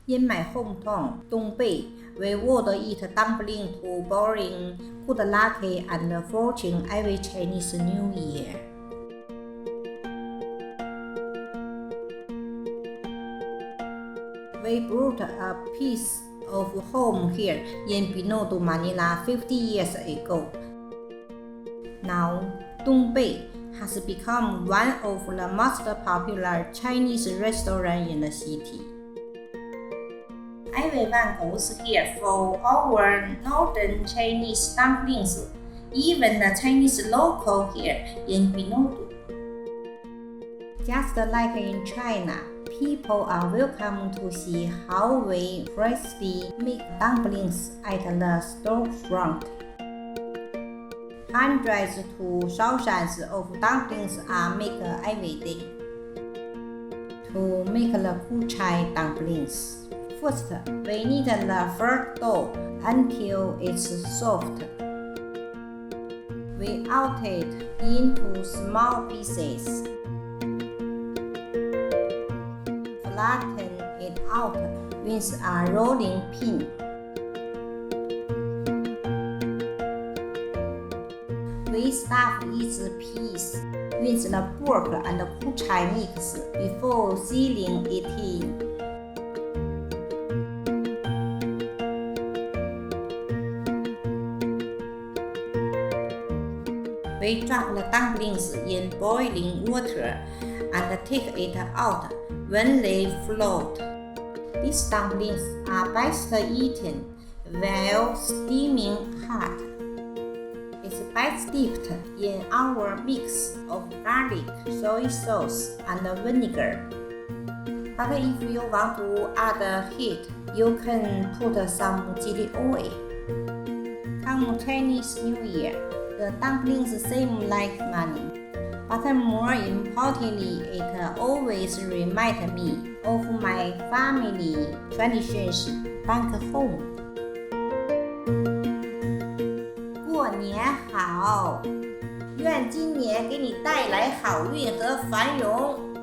In my hometown, Bei, we would eat dumpling to bring good luck and fortune every Chinese New Year. We brought a piece of home here in Binondo, Manila 50 years ago. Now, Bei has become one of the most popular Chinese restaurants in the city. Everyone goes here for our northern Chinese dumplings, even the Chinese local here in Binondo. Just like in China, people are welcome to see how we freshly make dumplings at the storefront. Hundreds to thousands of dumplings are made every day. To make the kuchai dumplings, first, we knead the first dough until it's soft. We out it into small pieces. Flatten it out with a rolling pin. We stuff each piece with the pork and kuchai mix before sealing it in. We drop the dumplings in boiling water and take it out when they float. These dumplings are best eaten while steaming hot. It's best dipped in our mix of garlic, soy sauce, and vinegar. But if you want to add heat, you can put some chili oil. Come Chinese New Year, the dumplings seem like money. But more importantly, it always reminds me of my family traditions back home. 过年好，愿今年给你带来好运和繁荣。